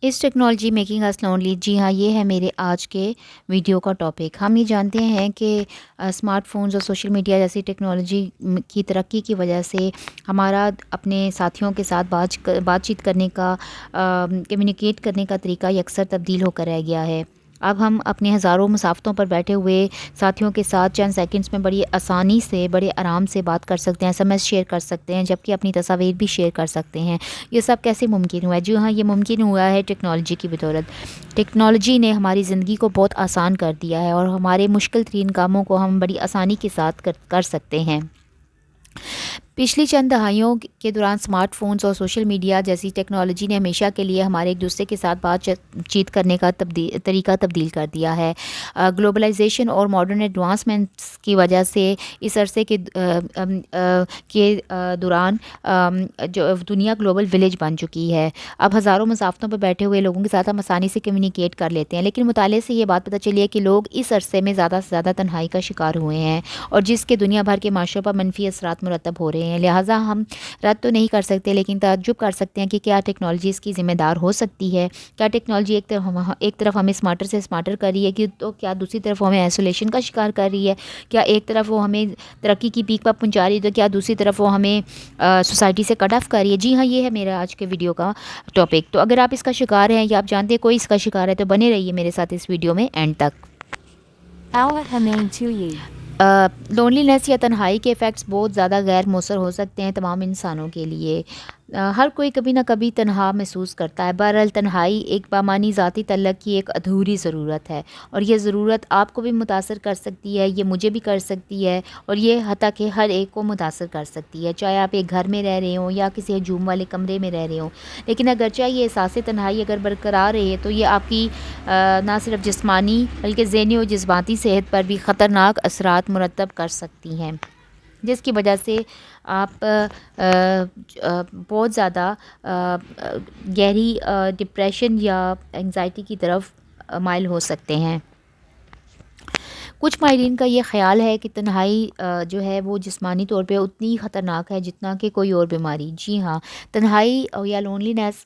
اس technology making اس lonely, جی ہاں، یہ ہے میرے آج کے ویڈیو کا ٹاپک۔ ہم یہ جانتے ہیں کہ اسمارٹ فونز اور سوشل میڈیا جیسی ٹیکنالوجی کی ترقی کی وجہ سے ہمارا اپنے ساتھیوں کے ساتھ بات چیت کرنے کا، کمیونیکیٹ کرنے کا طریقہ یکسر تبدیل ہو کر رہ گیا ہے۔ اب ہم اپنے ہزاروں مسافتوں پر بیٹھے ہوئے ساتھیوں کے ساتھ چند سیکنڈز میں بڑی آسانی سے، بڑے آرام سے بات کر سکتے ہیں، SMS شیئر کر سکتے ہیں، جبکہ اپنی تصاویر بھی شیئر کر سکتے ہیں۔ یہ سب کیسے ممکن ہوا ہے؟ جی ہاں، یہ ممکن ہوا ہے ٹیکنالوجی کی بدولت۔ ٹیکنالوجی نے ہماری زندگی کو بہت آسان کر دیا ہے اور ہمارے مشکل ترین کاموں کو ہم بڑی آسانی کے ساتھ کر سکتے ہیں۔ پچھلی چند دہائیوں کے دوران اسمارٹ فونز اور سوشل میڈیا جیسی ٹیکنالوجی نے ہمیشہ کے لیے ہمارے ایک دوسرے کے ساتھ بات چیت کرنے کا طریقہ تبدیل کر دیا ہے۔ گلوبلائزیشن اور ماڈرن ایڈوانسمنٹس کی وجہ سے اس عرصے کے دوران جو دنیا گلوبل ولیج بن چکی ہے۔ اب ہزاروں مسافتوں پر بیٹھے ہوئے لوگوں کے ساتھ ہم آسانی سے کمیونیکیٹ کر لیتے ہیں، لیکن مطالعے سے یہ بات پتہ چلی ہے کہ لوگ اس عرصے میں زیادہ سے زیادہ تنہائی کا شکار ہوئے ہیں، اور جس کے دنیا بھر کے معاشروں پر منفی اثرات مرتب ہو رہے ہیں۔ لہٰذا ہم رد تو نہیں کر سکتے، لیکن تعجب کر سکتے ہیں کہ کیا ٹیکنالوجی اس کی ذمہ دار ہو سکتی ہے؟ کیا ٹیکنالوجی ایک طرف ہمیں اسمارٹر سے اسمارٹر کر رہی ہے، کہ تو کیا دوسری طرف ہمیں آئسولیشن کا شکار کر رہی ہے؟ کیا ایک طرف وہ ہمیں ترقی کی پیک پر پہنچا رہی ہے، تو کیا دوسری طرف وہ ہمیں سوسائٹی سے کٹ آف کر رہی ہے؟ جی ہاں، یہ ہے میرا آج کے ویڈیو کا ٹاپک۔ تو اگر آپ اس کا شکار ہیں یا آپ جانتے ہیں کوئی اس کا شکار ہے، تو بنے رہیے میرے ساتھ اس ویڈیو میں اینڈ تک۔ لونلی نیس یا تنہائی کے ایفیکٹس بہت زیادہ غیر مؤثر ہو سکتے ہیں تمام انسانوں کے لیے۔ ہر کوئی کبھی نہ کبھی تنہا محسوس کرتا ہے۔ بہرحال تنہائی ایک بامعنی ذاتی تعلق کی ایک ادھوری ضرورت ہے، اور یہ ضرورت آپ کو بھی متاثر کر سکتی ہے، یہ مجھے بھی کر سکتی ہے، اور یہ حتیٰ کہ ہر ایک کو متاثر کر سکتی ہے، چاہے آپ ایک گھر میں رہ رہے ہوں یا کسی ہجوم والے کمرے میں رہ رہے ہوں۔ لیکن اگرچہ یہ احساس تنہائی اگر برقرار رہے تو یہ آپ کی نہ صرف جسمانی بلکہ ذہنی اور جذباتی صحت پر بھی خطرناک اثرات مرتب کر سکتی ہیں، جس کی وجہ سے آپ بہت زیادہ گہری ڈپریشن یا انگزائٹی کی طرف مائل ہو سکتے ہیں۔ کچھ ماہرین کا یہ خیال ہے کہ تنہائی جو ہے وہ جسمانی طور پہ اتنی ہی خطرناک ہے جتنا کہ کوئی اور بیماری۔ جی ہاں، تنہائی یا لونلی نیس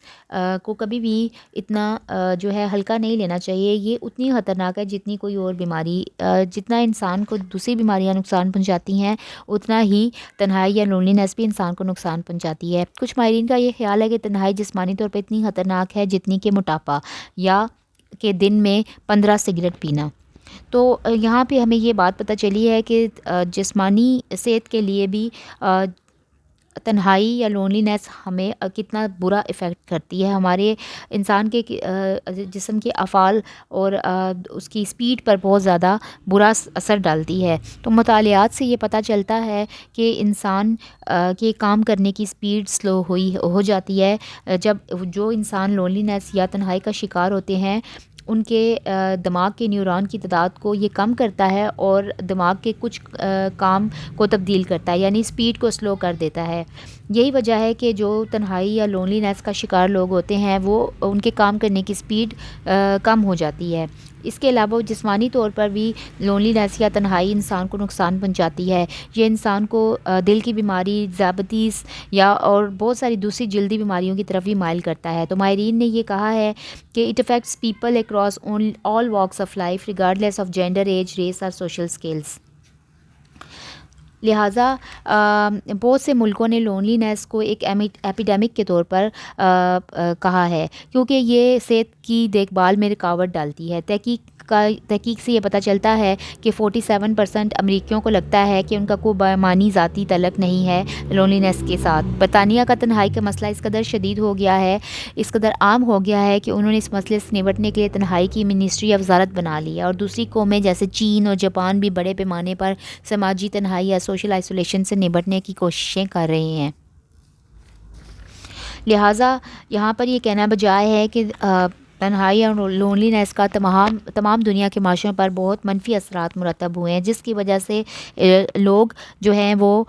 کو کبھی بھی اتنا جو ہے ہلکا نہیں لینا چاہیے۔ یہ اتنی خطرناک ہے جتنی کوئی اور بیماری۔ جتنا انسان کو دوسری بیماریاں نقصان پہنچاتی ہیں، اتنا ہی تنہائی یا لونلی نیس بھی انسان کو نقصان پہنچاتی ہے۔ کچھ ماہرین کا یہ خیال ہے کہ تنہائی جسمانی طور پہ اتنی خطرناک ہے جتنی کہ موٹاپا یا کہ دن میں 15 سگریٹ پینا۔ تو یہاں پہ ہمیں یہ بات پتہ چلی ہے کہ جسمانی صحت کے لیے بھی تنہائی یا لونلی نیس ہمیں کتنا برا افیکٹ کرتی ہے، ہمارے انسان کے جسم کے افعال اور اس کی سپیڈ پر بہت زیادہ برا اثر ڈالتی ہے۔ تو مطالعات سے یہ پتہ چلتا ہے کہ انسان کے کام کرنے کی سپیڈ سلو ہو جاتی ہے جب جو انسان لونلی نیس یا تنہائی کا شکار ہوتے ہیں، ان کے دماغ کے نیورون کی تعداد کو یہ کم کرتا ہے اور دماغ کے کچھ کام کو تبدیل کرتا ہے، یعنی سپیڈ کو سلو کر دیتا ہے۔ یہی وجہ ہے کہ جو تنہائی یا لونلی نیس کا شکار لوگ ہوتے ہیں، وہ ان کے کام کرنے کی سپیڈ کم ہو جاتی ہے۔ اس کے علاوہ جسمانی طور پر بھی لونلی نیس یا تنہائی انسان کو نقصان پہنچاتی ہے۔ یہ انسان کو دل کی بیماری، ذیابیطس یا اور بہت ساری دوسری جلدی بیماریوں کی طرف بھی مائل کرتا ہے۔ تو ماہرین نے یہ کہا ہے کہ it affects people across all walks of life regardless of gender, age, race اور سوشل اسکلس۔ لہٰذا بہت سے ملکوں نے لونلی نیس کو ایک ایپیڈیمک کے طور پر کہا ہے، کیونکہ یہ صحت کی دیکھ بھال میں رکاوٹ ڈالتی ہے۔ تحقیق سے یہ پتہ چلتا ہے کہ 47% امریکیوں کو لگتا ہے کہ ان کا کوئی بامعنی ذاتی تعلق نہیں ہے لونلی نیس کے ساتھ۔ برطانیہ کا تنہائی کا مسئلہ اس قدر شدید ہو گیا ہے، اس قدر عام ہو گیا ہے کہ انہوں نے اس مسئلے سے نمٹنے کے لیے تنہائی کی منسٹری یا وزارت بنا لی ہے، اور دوسری قومیں جیسے چین اور جاپان بھی بڑے پیمانے پر سماجی تنہائی یا سوشل آئسولیشن سے نمٹنے کی کوششیں کر رہے ہیں۔ لہٰذا یہاں پر یہ کہنا بجائے ہے کہ تنہائی اور لونلی نیس کا تمام دنیا کے معاشروں پر بہت منفی اثرات مرتب ہوئے ہیں، جس کی وجہ سے لوگ جو ہیں وہ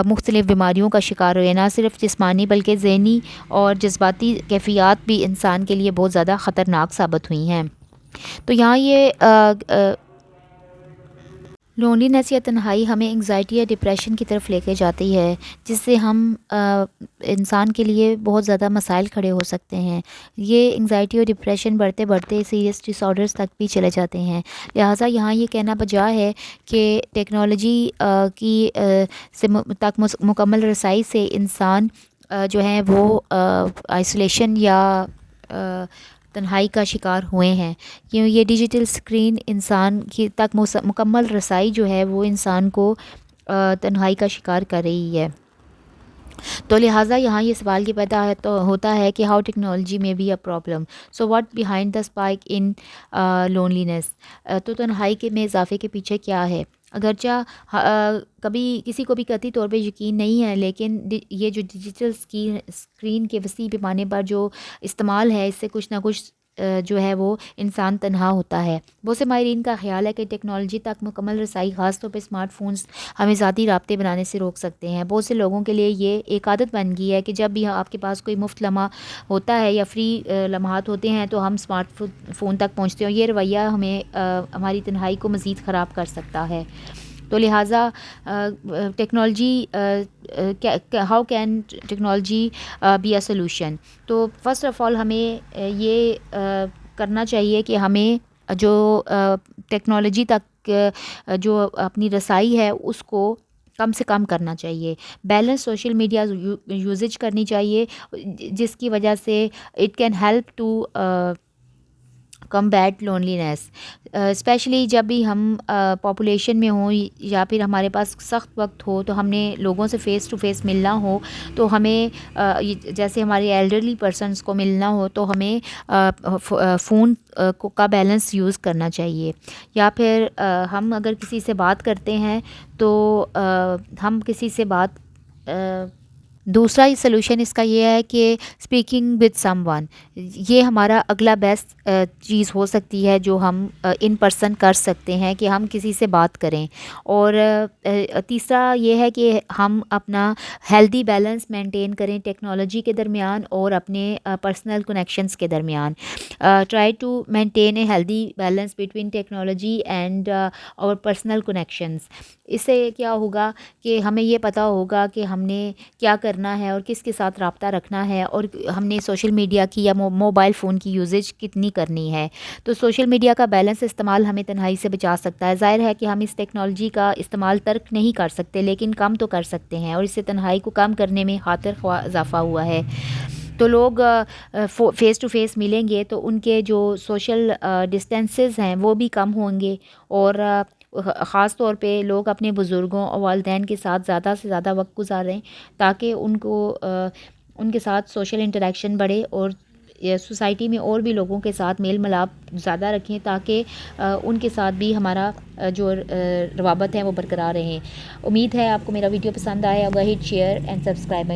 مختلف بیماریوں کا شکار ہوئے، نہ صرف جسمانی بلکہ ذہنی اور جذباتی کیفیات بھی انسان کے لیے بہت زیادہ خطرناک ثابت ہوئی ہیں۔ تو یہاں یہ لونلینس یا تنہائی ہمیں انگزائٹی یا ڈپریشن کی طرف لے کے جاتی ہے، جس سے ہم انسان کے لیے بہت زیادہ مسائل کھڑے ہو سکتے ہیں۔ یہ انگزائٹی اور ڈپریشن بڑھتے بڑھتے سیریس ڈس آرڈرز تک بھی چلے جاتے ہیں۔ لہٰذا یہاں یہ کہنا بجا ہے کہ ٹیکنالوجی کی تک مکمل رسائی سے انسان جو ہیں وہ آئسولیشن یا تنہائی کا شکار ہوئے ہیں، کیوں یہ ڈیجیٹل اسکرین انسان کی تک مکمل رسائی جو ہے وہ انسان کو تنہائی کا شکار کر رہی ہے۔ تو لہٰذا یہاں یہ سوال یہ پیدا ہوتا ہے کہ ہاؤ ٹیکنالوجی میں be a problem, so what behind the spike in loneliness, تو تنہائی کے میں اضافے کے پیچھے کیا ہے؟ اگرچہ کبھی کسی کو بھی قطعی طور پہ یقین نہیں ہے، لیکن یہ جو ڈیجیٹل اسکرین کے وسیع پیمانے پر جو استعمال ہے، اس سے کچھ نہ کچھ جو ہے وہ انسان تنہا ہوتا ہے۔ بہت سے ماہرین کا خیال ہے کہ ٹیکنالوجی تک مکمل رسائی، خاص طور پہ اسمارٹ فونز، ہمیں ذاتی رابطے بنانے سے روک سکتے ہیں۔ بہت سے لوگوں کے لیے یہ ایک عادت بن گئی ہے کہ جب بھی آپ کے پاس کوئی مفت لمحہ ہوتا ہے یا فری لمحات ہوتے ہیں تو ہم اسمارٹ فون تک پہنچتے ہیں، یہ رویہ ہمیں ہماری تنہائی کو مزید خراب کر سکتا ہے۔ تو لہٰذا technology how can technology be a solution, تو فرسٹ آف آل ہمیں یہ کرنا چاہیے کہ ہمیں جو ٹیکنالوجی تک جو اپنی رسائی ہے اس کو کم سے کم کرنا چاہیے۔ بیلنس سوشل میڈیا یوزیج کرنی چاہیے، جس کی وجہ سے it can help to combat loneliness, especially جب بھی ہم پاپولیشن میں ہوں یا پھر ہمارے پاس سخت وقت ہو تو ہم نے لوگوں سے فیس ٹو فیس ملنا ہو، تو ہمیں جیسے ہمارے ایلڈرلی پرسنس کو ملنا ہو تو ہمیں فون کا بیلنس یوز کرنا چاہیے۔ یا پھر ہم اگر کسی سے بات کرتے ہیں تو ہم کسی سے بات دوسرا ہی سلوشن اس کا یہ ہے کہ اسپیکنگ وتھ سم ون، یہ ہمارا اگلا بیسٹ چیز ہو سکتی ہے جو ہم ان پرسن کر سکتے ہیں کہ ہم کسی سے بات کریں۔ اور تیسرا یہ ہے کہ ہم اپنا ہیلدی بیلنس مینٹین کریں ٹیکنالوجی کے درمیان اور اپنے پرسنل کنیکشنز کے درمیان۔ Try to maintain a healthy balance between technology and اور پرسنل کنیکشنز۔ اس سے کیا ہوگا کہ ہمیں یہ پتہ ہوگا کہ ہم نے کیا کرنا ہے اور کس کے ساتھ رابطہ رکھنا ہے، اور ہم نے سوشل میڈیا کی یا موبائل فون کی یوزیج کتنی کرنی ہے۔ تو سوشل میڈیا کا بیلنس استعمال ہمیں تنہائی سے بچا سکتا ہے۔ ظاہر ہے کہ ہم اس ٹیکنالوجی کا استعمال ترک نہیں کر سکتے، لیکن کم تو کر سکتے ہیں، اور اس سے تنہائی کو کم کرنے میں خاطر خواہ اضافہ ہوا ہے۔ تو لوگ فیس ٹو فیس ملیں گے تو ان کے جو سوشل ڈسٹینسز ہیں وہ بھی کم ہوں گے، اور خاص طور پہ لوگ اپنے بزرگوں اور والدین کے ساتھ زیادہ سے زیادہ وقت گزاریں تاکہ ان کو ان کے ساتھ سوشل انٹریکشن بڑھے، اور سوسائٹی میں اور بھی لوگوں کے ساتھ میل ملاپ زیادہ رکھیں تاکہ ان کے ساتھ بھی ہمارا جو روابط ہیں وہ برقرار رہیں۔ امید ہے آپ کو میرا ویڈیو پسند آیا ہوگا۔ ہٹ شیئر اینڈ سبسکرائب۔